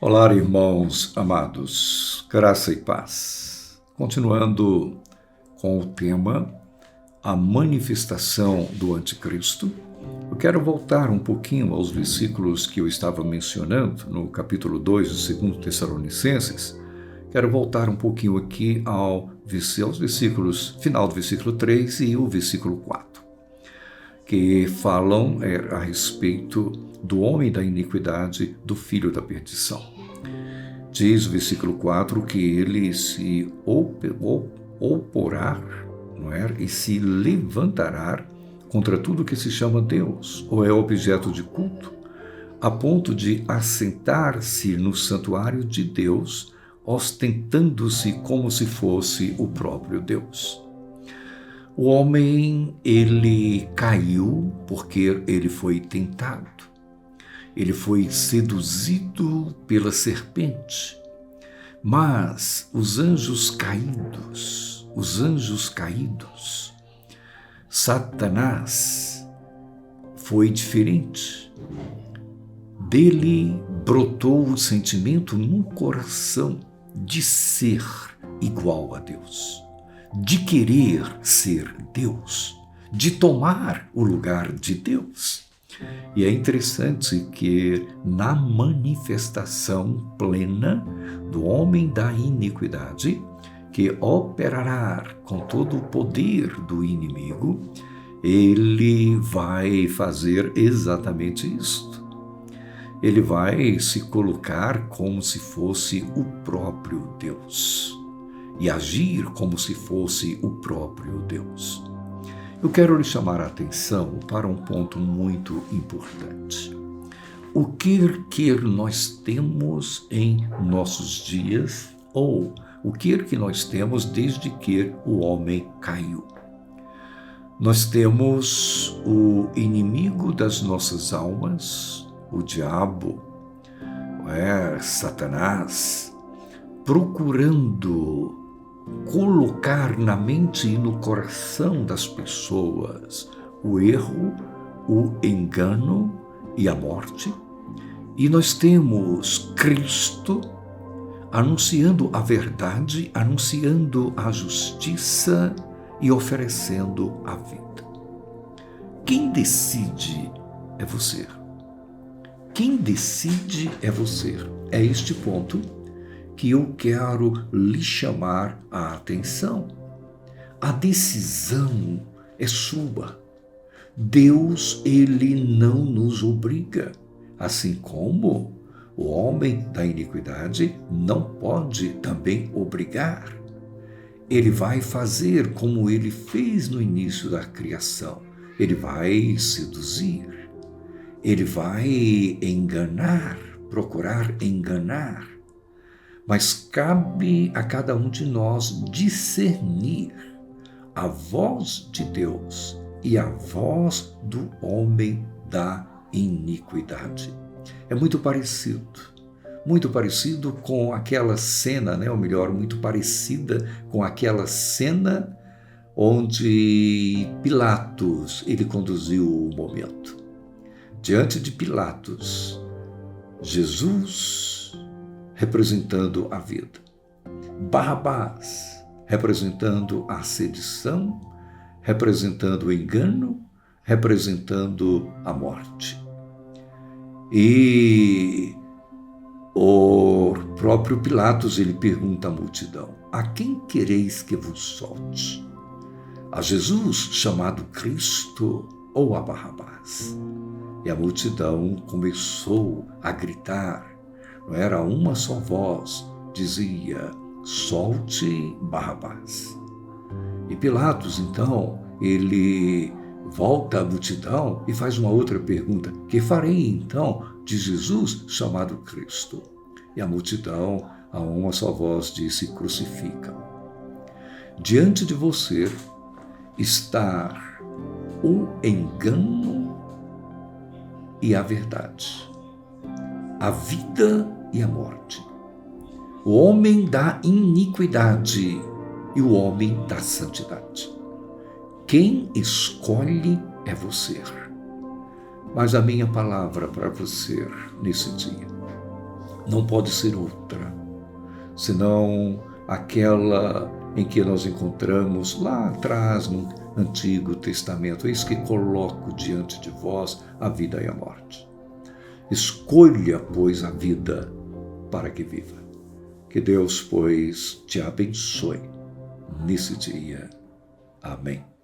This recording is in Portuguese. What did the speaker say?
Olá, irmãos amados, graça e paz. Continuando com o tema A Manifestação do Anticristo, eu quero voltar um pouquinho aos versículos que eu estava mencionando no capítulo 2 de 2 Tessalonicenses. Quero voltar um pouquinho aqui aos versículos, final do versículo 3 e o versículo 4, que falam a respeito do homem da iniquidade, do filho da perdição. Diz o versículo 4 que ele se oporá, não é? E se levantará contra tudo que se chama Deus ou é objeto de culto, a ponto de assentar-se no santuário de Deus, ostentando-se como se fosse o próprio Deus. O homem, ele caiu porque ele foi tentado. Ele foi seduzido pela serpente. Mas os anjos caídos, Satanás foi diferente. Dele brotou o sentimento no coração de ser igual a Deus, de querer ser Deus, de tomar o lugar de Deus. E é interessante que na manifestação plena do homem da iniquidade, que operará com todo o poder do inimigo, ele vai fazer exatamente isto. Ele vai se colocar como se fosse o próprio Deus e agir como se fosse o próprio Deus. Eu quero lhe chamar a atenção para um ponto muito importante. O que nós temos em nossos dias, ou o que nós temos desde que o homem caiu? Nós temos o inimigo das nossas almas, o diabo, Satanás, procurando colocar na mente e no coração das pessoas o erro, o engano e a morte. E nós temos Cristo anunciando a verdade, anunciando a justiça e oferecendo a vida. Quem decide é você. Quem decide é você. É este ponto que eu quero lhe chamar a atenção. A decisão é sua. Deus, ele não nos obriga, assim como o homem da iniquidade não pode também obrigar. Ele vai fazer como ele fez no início da criação. Ele vai seduzir. Ele vai enganar, procurar enganar. Mas cabe a cada um de nós discernir a voz de Deus e a voz do homem da iniquidade. É muito parecido com aquela cena, ou melhor, muito parecida com aquela cena onde Pilatos, ele conduziu o momento. Diante de Pilatos, Jesus representando a vida, Barrabás representando a sedição, representando o engano, representando a morte. E o próprio Pilatos, ele pergunta à multidão: a quem quereis que vos solte? A Jesus, chamado Cristo, ou a Barrabás? E a multidão começou a gritar. Não era uma só voz, dizia: solte Barrabás. E Pilatos, então, ele volta à multidão e faz uma outra pergunta: que farei então de Jesus chamado Cristo? E a multidão, a uma só voz, disse: crucifica. Diante de você está o engano e a verdade, a vida e a morte, o homem da iniquidade e o homem da santidade. Quem escolhe é você. Mas a minha palavra para você nesse dia: não pode ser outra, senão aquela em que nós encontramos lá atrás no Antigo Testamento. Eis que coloco diante de vós a vida e a morte. Escolha, pois, a vida para que viva. Que Deus, pois, te abençoe nesse dia. Amém.